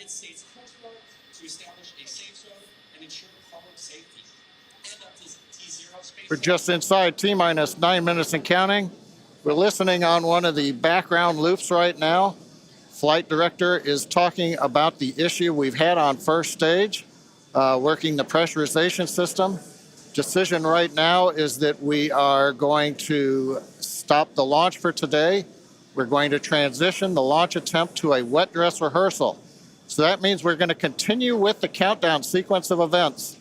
United States Coast Guard to establish a safe zone and ensure public safety. And up to T0 space. We're just inside T-minus 9 minutes and counting. We're listening on one of the background loops right now. Flight director is talking about the issue we've had on first stage, working the pressurization system. Decision right now is that we are going to stop the launch for today. We're going to transition the launch attempt to a wet dress rehearsal. So that means we're going to continue with the countdown sequence of events.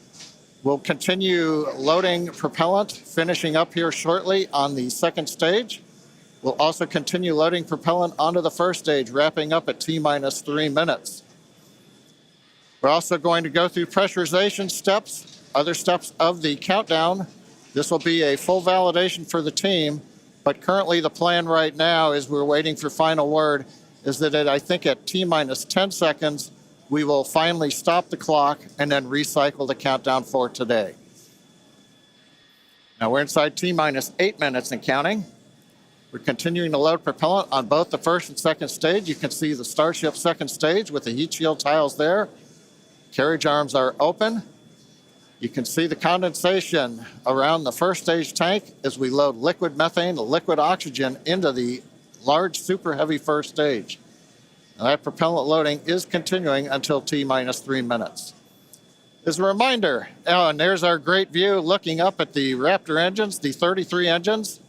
We'll continue loading propellant, finishing up here shortly on the second stage. We'll also continue loading propellant onto the first stage, wrapping up at T-minus 3 minutes. We're also going to go through pressurization steps, other steps of the countdown. This will be a full validation for the team, but currently the plan right now is we're waiting for final word, is that I think at T-minus 10 seconds, we will finally stop the clock and then recycle the countdown for today. Now we're inside T-minus 8 minutes and counting. We're continuing to load propellant on both the first and second stage. You can see the Starship second stage with the heat shield tiles there. Carriage arms are open. You can see the condensation around the first stage tank as we load liquid methane, liquid oxygen into the large super heavy first stage. Now that propellant loading is continuing until T-minus 3 minutes. As a reminder, and there's our great view looking up at the Raptor engines, the 33 engines.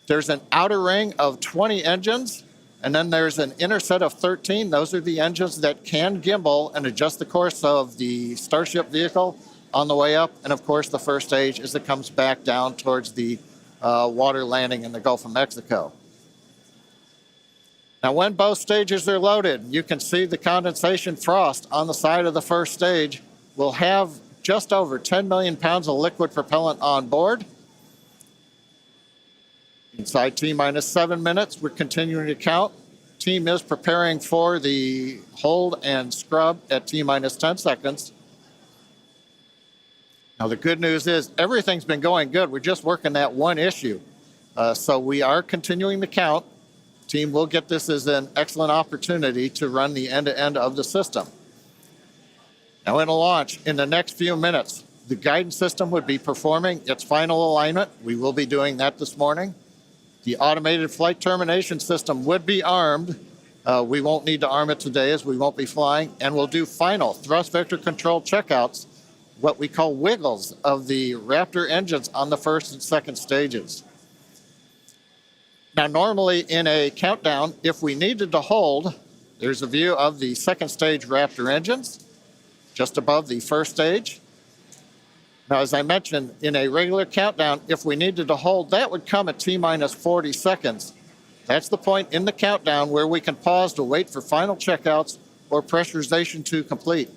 There's an outer ring of 20 engines, and then there's an inner set of 13. Those are the engines that can gimbal and adjust the course of the Starship vehicle on the way up. And of course, the first stage as it comes back down towards the water landing in the Gulf of Mexico. Now, when both stages are loaded, you can see the condensation frost on the side of the first stage. We'll have just over 10 million pounds of liquid propellant on board. Inside T-minus 7 minutes, we're continuing to count. Team is preparing for the hold and scrub at T-minus 10 seconds. Now, the good news is everything's been going good. We're just working that one issue. So we are continuing to count. Team will get this as an excellent opportunity to run the end-to-end of the system. Now, in a launch, in the next few minutes, the guidance system would be performing its final alignment. We will be doing that this morning. The automated flight termination system would be armed. We won't need to arm it today as we won't be flying. And we'll do final thrust vector control checkouts, what we call wiggles of the Raptor engines on the first and second stages. Now, normally in a countdown, if we needed to hold, there's a view of the second stage Raptor engines just above the first stage. Now, as I mentioned, in a regular countdown, if we needed to hold, that would come at T-minus 40 seconds. That's the point in the countdown where we can pause to wait for final checkouts or pressurization to complete.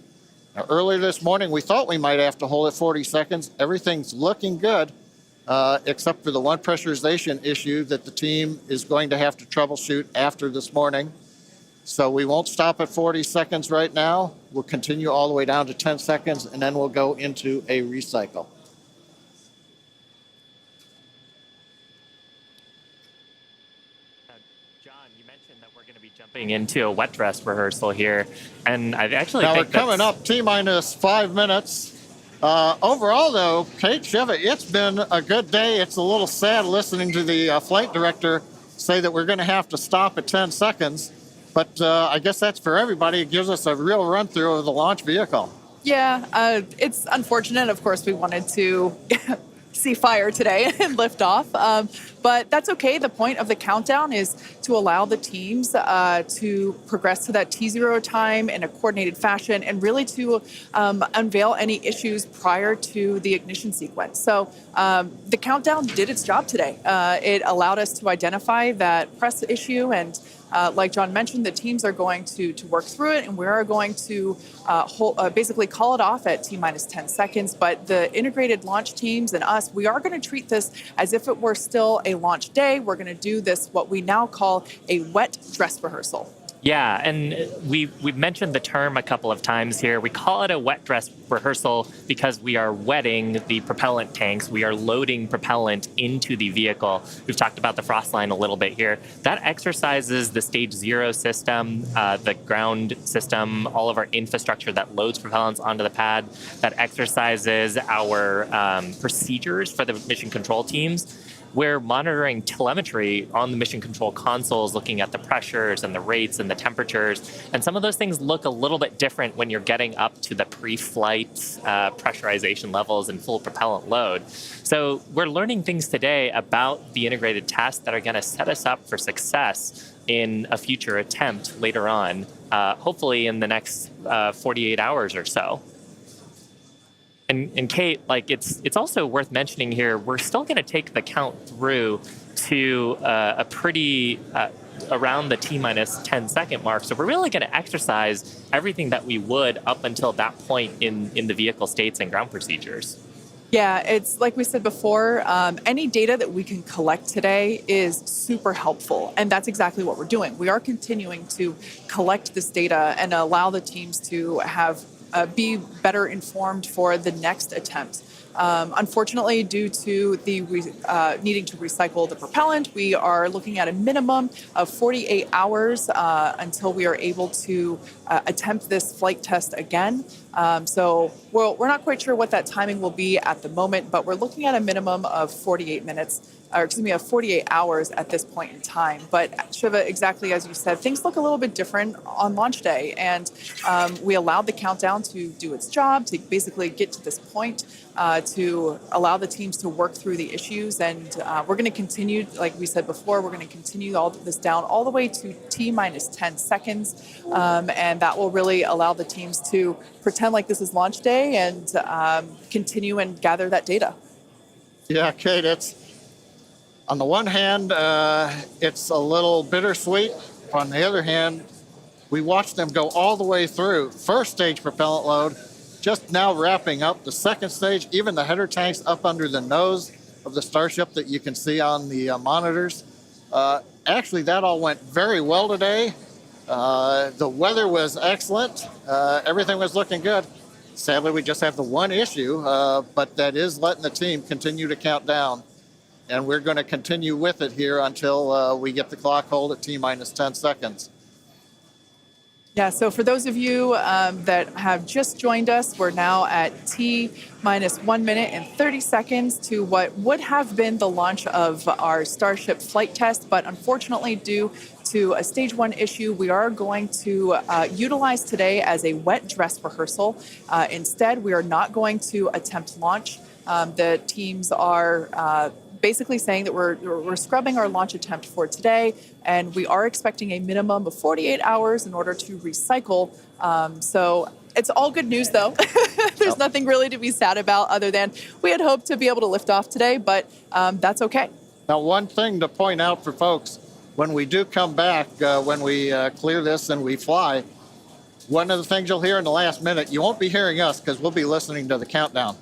Now, earlier this morning, we thought we might have to hold at 40 seconds. Everything's looking good, except for the one pressurization issue that the team is going to have to troubleshoot after this morning. So we won't stop at 40 seconds right now. We'll continue all the way down to 10 seconds, and then we'll go into a recycle. John, you mentioned that we're going to be jumping into a wet dress rehearsal here, and I actually now think we're coming up T-minus 5 minutes. Overall, though, Kate, Shiva, it's been a good day. It's a little sad listening to the flight director say that we're going to have to stop at 10 seconds. But I guess that's for everybody. It gives us a real run-through of the launch vehicle. Yeah, it's unfortunate. Of course, we wanted to see fire today and lift off. But that's okay. The point of the countdown is to allow the teams to progress to that T0 time in a coordinated fashion and really to unveil any issues prior to the ignition sequence. So the countdown did its job today. It allowed us to identify that press issue, and like John mentioned, the teams are going to work through it, and we are going to basically call it off at T-minus 10 seconds. But the integrated launch teams and us, we are going to treat this as if it were still a launch day. We're going to do this, what we now call a wet dress rehearsal. Yeah, and we've mentioned the term a couple of times here. We call it a wet dress rehearsal because we are wetting the propellant tanks. We are loading propellant into the vehicle. We've talked about the frost line a little bit here. That exercises the stage 0 system, the ground system, all of our infrastructure that loads propellants onto the pad. That exercises our procedures for the mission control teams. We're monitoring telemetry on the mission control consoles, looking at the pressures and the rates and the temperatures. And some of those things look a little bit different when you're getting up to the pre-flight pressurization levels and full propellant load. So we're learning things today about the integrated tests that are going to set us up for success in a future attempt later on, hopefully in the next 48 hours or so. And Kate, like it's also worth mentioning here, we're still going to take the count through to a pretty around the T-minus 10 second mark. So we're really going to exercise everything that we would up until that point in the vehicle states and ground procedures. Yeah, it's like we said before, any data that we can collect today is super helpful. And that's exactly what we're doing. We are continuing to collect this data and allow the teams to have be better informed for the next attempt. Unfortunately, due to the needing to recycle the propellant, we are looking at a minimum of 48 hours until we are able to attempt this flight test again. So we're not quite sure what that timing will be at the moment, but we're looking at a minimum of 48 minutes, or excuse me, of 48 hours at this point in time. But Shiva, exactly as you said, things look a little bit different on launch day, and we allowed the countdown to do its job, to basically get to this point, to allow the teams to work through the issues. And we're going to continue, like we said before, we're going to continue all this down all the way to T-minus 10 seconds. And that will really allow the teams to pretend like this is launch day and continue and gather that data. Yeah, Kate, it's on the one hand, it's a little bittersweet. On the other hand, we watched them go all the way through first stage propellant load, just now wrapping up the second stage, even the header tanks up under the nose of the Starship that you can see on the monitors. Actually, that all went very well today. The weather was excellent. Everything was looking good. Sadly, we just have the one issue, but that is letting the team continue to count down. And we're going to continue with it here until we get the clock hold at T-minus 10 seconds. Yeah, so for those of you that have just joined us, we're now at T-minus 1 minute and 30 seconds to what would have been the launch of our Starship flight test. But unfortunately, due to a stage 1 issue, we are going to utilize today as a wet dress rehearsal. Instead, we are not going to attempt launch. The teams are basically saying that we're scrubbing our launch attempt for today, and we are expecting a minimum of 48 hours in order to recycle. So it's all good news, though. There's nothing really to be sad about other than we had hoped to be able to lift off today, but that's okay. Now, one thing to point out for folks, when we do come back, when we clear this and we fly, one of the things you'll hear in the last minute, you won't be hearing us because we'll be listening to the countdown.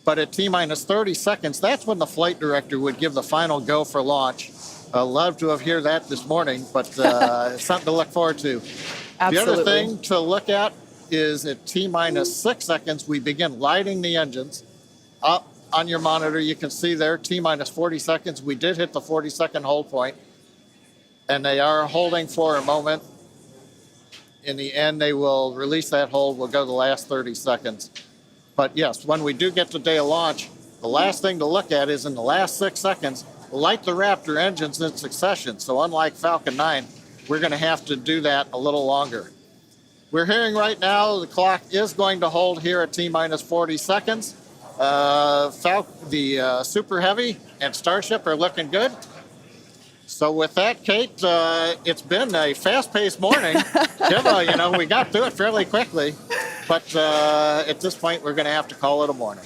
But at T-minus 30 seconds, that's when the flight director would give the final go for launch. Love to have heard that this morning, but something to look forward to. Absolutely. The other thing to look at is at T-minus 6 seconds, we begin lighting the engines. Up on your monitor, you can see there, T-minus 40 seconds. We did hit the 40-second hold point, and they are holding for a moment. In the end, they will release that hold. We'll go the last 30 seconds. But yes, when we do get to day of launch, the last thing to look at is in the last 6 seconds, light the Raptor engines in succession. So unlike Falcon 9, we're going to have to do that a little longer. We're hearing right now the clock is going to hold here at T-minus 40 seconds. The Super Heavy and Starship are looking good. So with that, Kate, it's been a fast-paced morning. We got through it fairly quickly. But at this point, we're going to have to call it a morning.